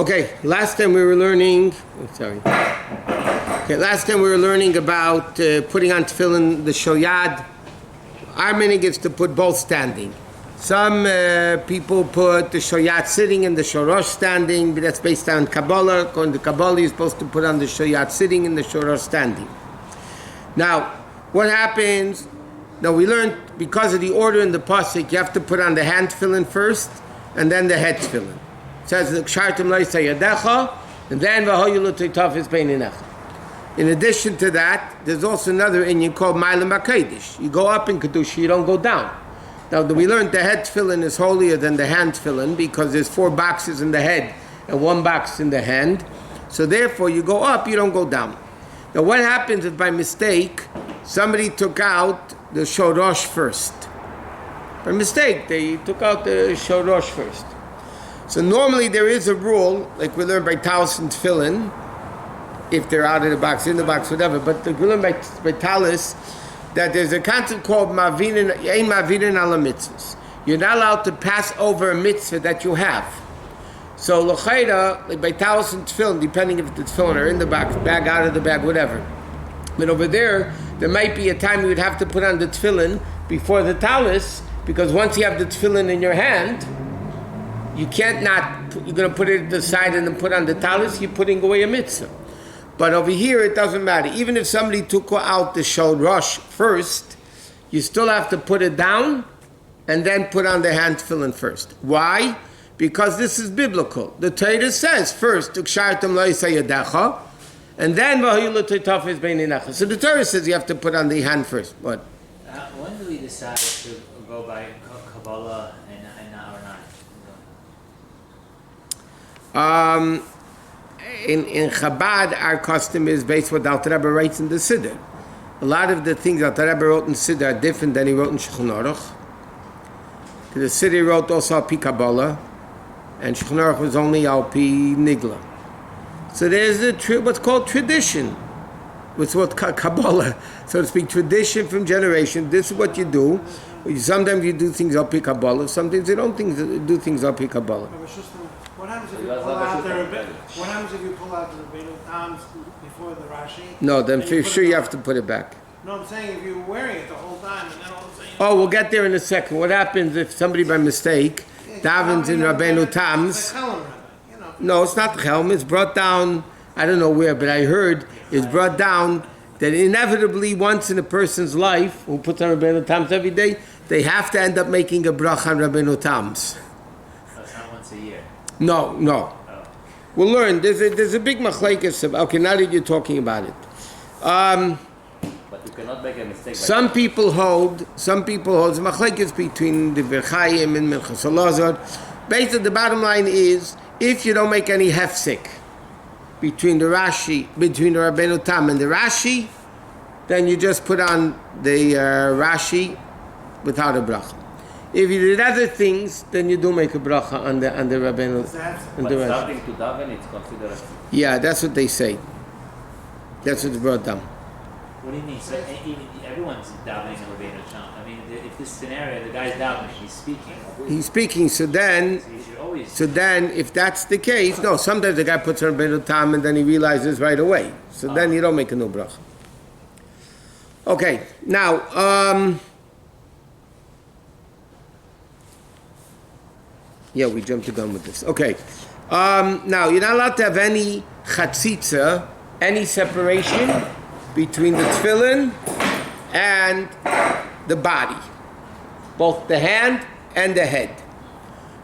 Okay, last time we were learning. Last time we were learning about putting on tefillin the shoyad. Our minhag is to put both standing. Some people put the shoyad sitting and the shorosh standing, but that's based on Kabbalah. According to Kabbalah, you're supposed to put on the shoyad sitting and the shorosh standing. Now, what happens? Now we learned because of the order in the pasuk, you have to put on the hand tefillin first, and then the head tefillin. It says "Kshartim loisay yadecha," and then "V'hoyu l'toitafis beininecha." In addition to that, there's also another inyan called Ma'alim HaKodesh. You go up in Kedusha, you don't go down. Now, we learned the head tefillin is holier than the hand tefillin because there's 4 boxes in the head and 1 box in the hand. So therefore, you go up, you don't go down. Now, what happens if by mistake, somebody took out the shorosh first? By mistake, they took out the shorosh first. So normally there is a rule, like we learned by Talis and Tefillin, if they're out of the box, in the box, whatever. But we learned by Talis that there's a concept called mavinin ala mitzvahs. You're not allowed to pass over a mitzvah that you have. So l'chayra, like by Talis and Tefillin, depending if the Tefillin are in the box, bag, out of the bag, whatever. But over there might be a time you would have to put on the Tefillin before the Talis, because once you have the Tefillin in your hand, you can't you're going to put it to the side and then put on the Talis, you're putting away a mitzvah. But over here, it doesn't matter. Even if somebody took out the shorosh first, you still have to put it down and then put on the hand tefillin first. Why? Because this is biblical. The Torah says first, "Ukshartem loisay yadecha," and then "V'hoyu l'toitafis beininecha." So the Torah says you have to put on the hand first. What? When do we decide to go by Kabbalah and not or not? In Chabad, our custom is based on what Alter Rebbe writes in the Siddur. A lot of the things Alter Rebbe wrote in Siddur are different than he wrote in Shulchan Aruch. The Siddur wrote also Al Pi Kabbalah, and Shulchan Aruch was only Al Pi Nigla. So there's what's called tradition, what's Kabbalah, so to speak, tradition from generation. This is what you do. Sometimes you do things Al Pi Kabbalah, sometimes you don't do things Al Pi Kabbalah. What happens if you pull out the Rabbeinu Tam's before the Rashi? No, then for sure you have to put it back. No, I'm saying if you're wearing it the whole time and then all of a sudden... Oh, we'll get there in a second. What happens if somebody by mistake davens in Rabbeinu Tam's? No, it's not the helm. It's brought down, I don't know where, but I heard it's brought down that inevitably once in a person's life, who puts on Rabbeinu Tam's every day, they have to end up making a bracha on Rabbeinu Tam's. That's not once a year. No. Oh. We'll learn. There's a big machlekes. Okay, now that you're talking about it. But you cannot make a mistake. Some people hold the machlekes between the Verchaim and Minchas Elazar. Basically, the bottom line is, if you don't make any hefsek between the Rabbeinu Tam and the Rashi, then you just put on the Rashi without a bracha. If you did other things, then you do make a bracha on the Rabbeinu. But starting to daven, it's considered. Yeah, that's what they say. That's what's brought down. What do you mean? So everyone's davening on Rabbeinu Tam. I mean, if this scenario, the guy's davening, he's speaking. He's speaking. So then, if that's the case, no. Sometimes the guy puts on Rabbeinu Tam and then he realizes right away. So then you don't make a new bracha. Okay, now. Yeah, we jumped the gun with this. Okay. Now, you're not allowed to have any chatzitza, any separation between the tefillin and the body, both the hand and the head.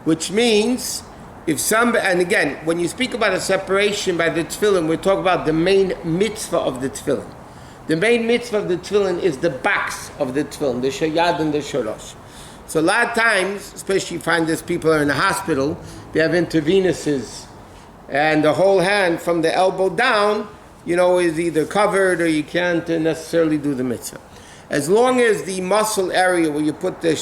Which means, and again, when you speak about a separation by the tefillin, we're talking about the main mitzvah of the tefillin. The main mitzvah of the tefillin is the box of the tefillin, the shayad and the shorosh. So a lot of times, especially you find this, people are in the hospital, they have intravenous's, and the whole hand from the elbow down, is either covered or you can't necessarily do the mitzvah. As long as the muscle area where you put the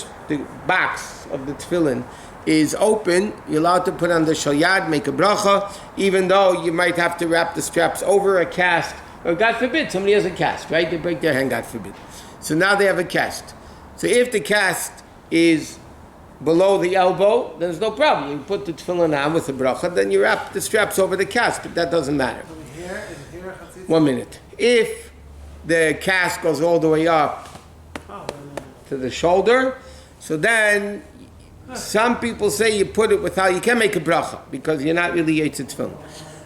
box of the tefillin is open, you're allowed to put on the shayad, make a bracha, even though you might have to wrap the straps over a cast, or God forbid, somebody has a cast, right? They break their hand, God forbid. So now they have a cast. So if the cast is below the elbow, then there's no problem. You put the tefillin on with the bracha, then you wrap the straps over the cast, but that doesn't matter. Here, chatzitza? 1 minute. If the cast goes all the way up to the shoulder, so then some people say you put it without, you can't make a bracha because you're not really Yitzit Tefillin.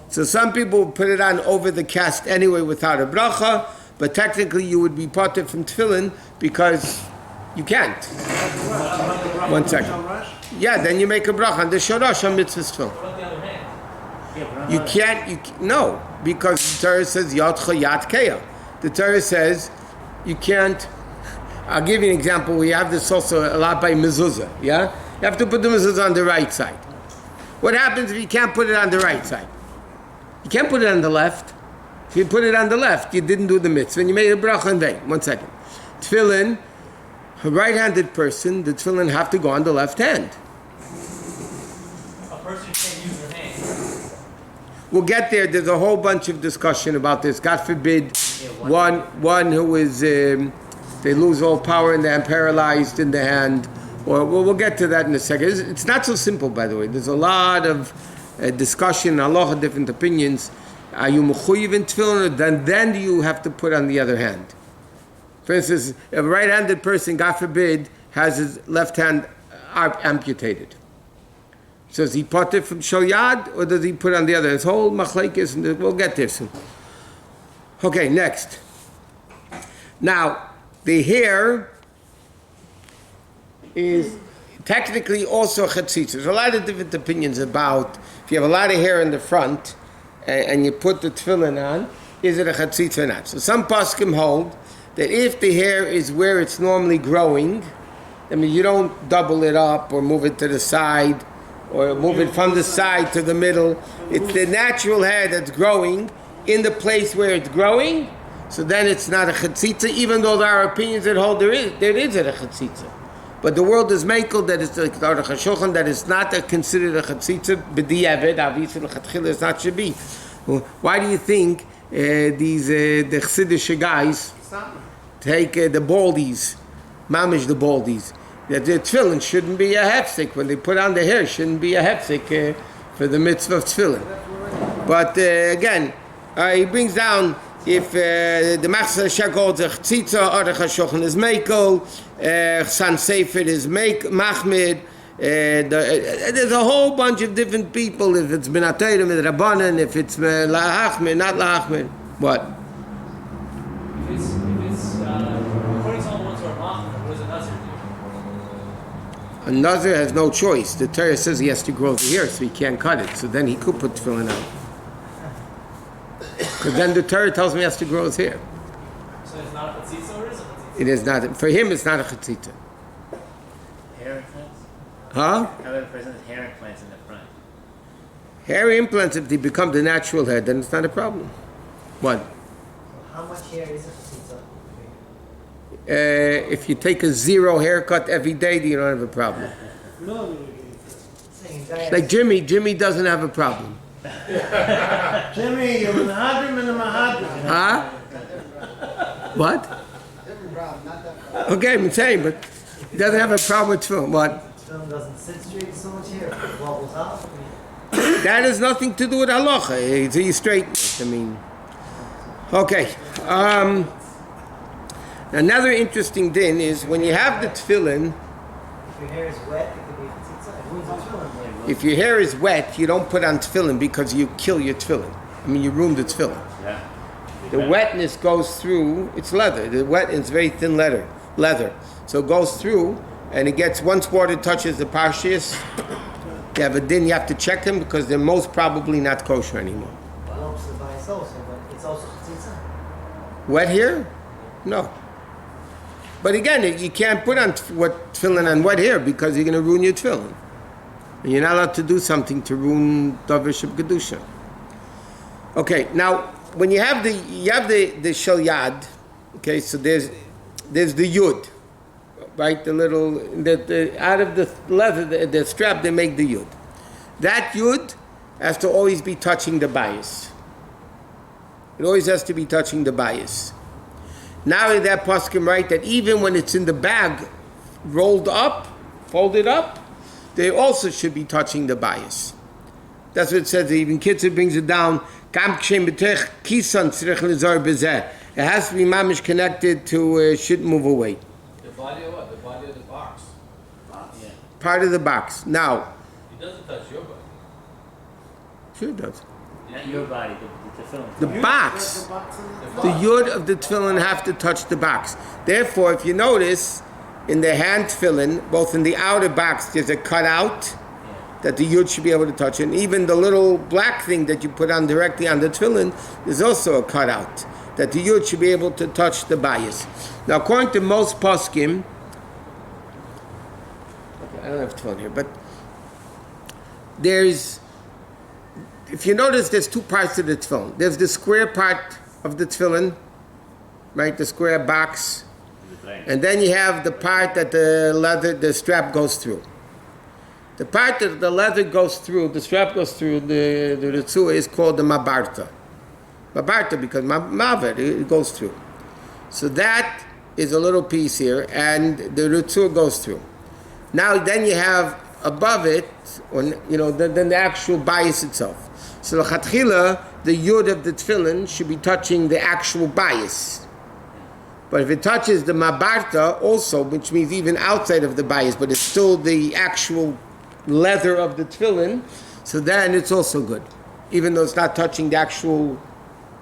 So some people put it on over the cast anyway without a bracha, but technically you would be parted from Tefillin because you can't. 1 second. Yeah, then you make a bracha on the shorosh on mitzvah Tefillin. You can't, no, because the Torah says Yadcha Yad Keya. The Torah says you can't. I'll give you an example. We have this also a lot by mezuzah, yeah? You have to put the mezuzah on the right side. What happens if you can't put it on the right side? You can't put it on the left. If you put it on the left, you didn't do the mitzvah, and you made a bracha in vain. 1 second. Tefillin, a right-handed person, the tefillin have to go on the left hand. A person can't use their hand. We'll get there. There's a whole bunch of discussion about this. God forbid, one who is, they lose all power in the hand, paralyzed in the hand. Or we'll get to that in a second. It's not so simple, by the way. There's a lot of discussion, a lot of different opinions. Are you mechuyev in tefillin, or then do you have to put on the other hand? For instance, a right-handed person, God forbid, has his left hand amputated. So does he put it from shoyad, or does he put on the other? It's whole machlekes, and we'll get there soon. Okay, next. Now, the hair is technically also chatzitza. There's a lot of different opinions about if you have a lot of hair in the front and you put the tefillin on, is it a chatzitza or not? So some poskim hold that if the hair is where it's normally growing, I mean, you don't double it up or move it to the side or move it from the side to the middle. It's the natural hair that's growing in the place where it's growing, so then it's not a chatzitza, even though there are opinions that hold there is a chatzitza. But the world is makel that it's like Aruch Shulchan that it's not considered a chatzitza b'diavad. Obviously, l'chatchila is not should be. Why do you think these the Chassidish guys take the baldies, mamish the baldies? That their tefillin shouldn't be a hefsek when they put on the hair. Shouldn't be a hefsek for the mitzvah of tefillin. But again, he brings down. If the Machzor Shek holds a Chtzitza, Aruch HaShulchan is Mekel, Chsan Sefer is Machmid, there's a whole bunch of different people, if it's Ben Atayrim, with Rabbanan, if it's La'achmid, not La'achmid. What? If it's according to all the ones who are Machmid, what does a Nazir do? A Nazir has no choice. The Torah says he has to grow the hair, so he can't cut it. So then he could put tefillin on. Because then the Torah tells me he has to grow his hair. So it's not a chatzitza, or is it a chatzitza? It is not. For him, it's not a chatzitza. Hair implants? Huh? How about a person with hair implants in the front? Hair implants, if they become the natural hair, then it's not a problem. What? How much hair is a chatzitza? If you take a zero haircut every day, then you don't have a problem. No, Like Jimmy doesn't have a problem. Jimmy, you're a mahadrim and a mahadrim. Huh? What? Okay, I'm saying, but he doesn't have a problem with film. What? Film doesn't sit straight, so much hair it wobbles out. That has nothing to do with halacha. It's you straighten it. I mean, okay. Another interesting thing is when you have the tefillin. If your hair is wet, it could be a chatzitza. It ruins the tefillin. If your hair is wet, you don't put on tefillin because you kill your tefillin. I mean, you ruin the tefillin. Yeah. The wetness goes through, it's leather. The wet is very thin leather. So it goes through, and it gets, once water touches the parshias, you have a din, you have to check them because they're most probably not kosher anymore. Lumps it by itself, but it's also chatzitza. Wet hair? No. But again, you can't put on tefillin on wet hair because you're going to ruin your tefillin. And you're not allowed to do something to ruin Davish of Kedusha. Okay, now when you have the shel yad, okay, so there's the yud, right? The little out of the leather, the strap, they make the yud. That yud has to always be touching the bias. It always has to be touching the bias. Now that poskim right that even when it's in the bag, rolled up, folded up, they also should be touching the bias. That's what it says. Even Kitzur brings it down. It has to be mamish connected to shouldn't move away. The body of what? The body of the box. Yeah. Part of the box. Now, It doesn't touch your body. sure it does. Not your body, the tefillin. The box. The yud of the tefillin have to touch the box. Therefore, if you notice, in the hand tefillin, both in the outer box, there's a cutout that the yud should be able to touch. And even the little black thing that you put on directly on the tefillin, there's also a cutout that the yud should be able to touch the bias. Now, according to most poskim, I don't have tefillin here, but there's, if you notice, there's two parts to the tefillin. There's the square part of the tefillin, right, the square box, and then you have the part that the strap goes through. The part that the leather goes through, the strap goes through, the ritzua is called the mabarta. Mabarta because maver, it goes through. So that is a little piece here, and the ritzua goes through. Now then you have above it, then the actual bias itself. So the chatchila, the yud of the tefillin should be touching the actual bias. But if it touches the mabarta also, which means even outside of the bias, but it's still the actual leather of the tefillin, so then it's also good. Even though it's not touching the actual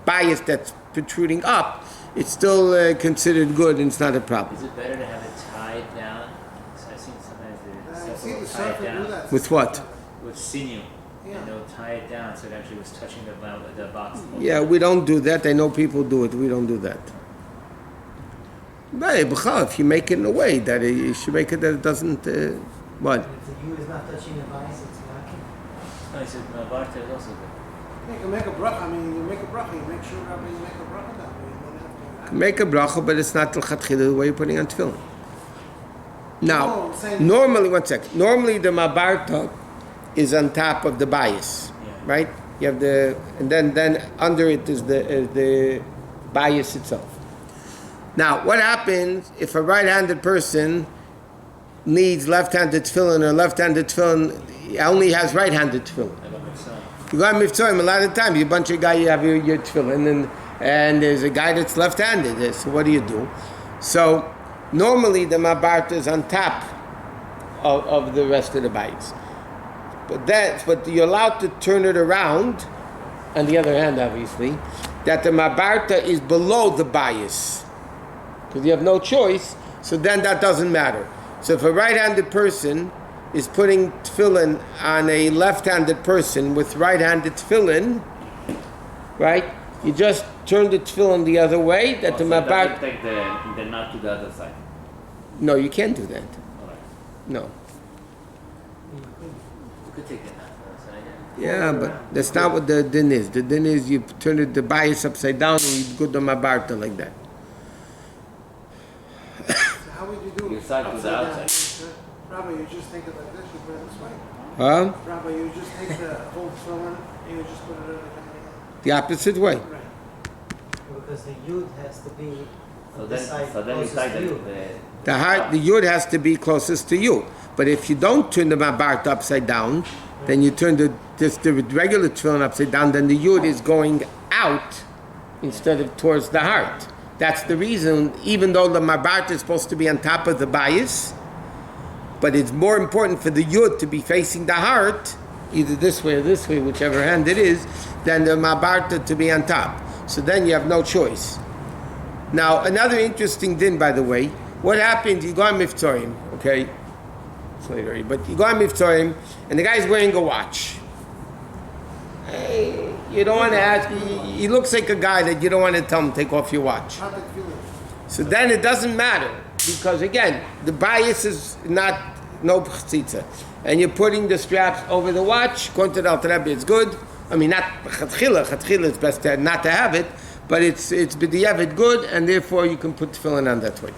bias that's protruding up, it's still considered good and it's not a problem. Is it better to have it tied down? So I've seen sometimes they tie it down With what? with sinew. And they'll tie it down so it actually was touching the box. Yeah, we don't do that. I know people do it. We don't do that. But if you make it in a way that you should make it that it doesn't, what? If the yud is not touching the bias, it's lacking. No, he said Barta is also good. You can make a bracha. I mean, you make a bracha. You make sure, Rabbi, you make a bracha that way. You don't have to. Make a bracha, but it's not l'chatchila the way you're putting on tefillin. Now, No, I'm saying- normally, one second. Normally the mabarta is on top of the bias, right? You have and then under it is the bias itself. Now, what happens if a right-handed person needs left-handed tefillin or left-handed tefillin only has right-handed tefillin? You go on Mivtzorim, a lot of times, you bunch of guys, you have your tefillin, and there's a guy that's left-handed. So what do? So normally the mabarta is on top of the rest of the bias. But you're allowed to turn it around, on the other hand, obviously, that the mabarta is below the bias. Because you have no choice, so then that doesn't matter. So if a right-handed person is putting tefillin on a left-handed person with right-handed tefillin, right, you just turn the tefillin the other way, that the mabarta... Take the knot to the other side. No, you can't do that. All right. No. You could take the knot to the other side, Yeah, but that's not what the din is. The din is you turn the bias upside down and you go to mabarta like that. So how would you do it? Your side to the Upside down. outside. Rabbi, you just take it like this. You put it this way. Huh? Rabbi, you just take the whole tefillin and you just put it like The opposite way. that. Right. Because the yud has to be So on the side then you closest tie to you. The yud has to be closest to you. But if you don't turn the mabarta upside down, then you turn the regular tefillin upside down, then the yud is going out instead of towards the heart. That's the reason, even though the mabarta is supposed to be on top of the bias, but it's more important for the yud to be facing the heart, either this way or this way, whichever hand it is, than the mabarta to be on top. So then you have no choice. Now, another interesting din, by the way, what happens, you go on Mivtzorim, okay? It's late already, but you go on Mivtzorim, and the guy's wearing a watch. Hey, you don't want to ask, he looks like a guy that you don't want to tell him, take off your watch. Not the tefillin. So then it doesn't matter, because again, the bias is no chtzitza. And you're putting the straps over the watch, according to the Alter Rebbe, it's good. I mean, not chatchila is best not to have it, but it's b'diavad good, and therefore you can put tefillin on that way.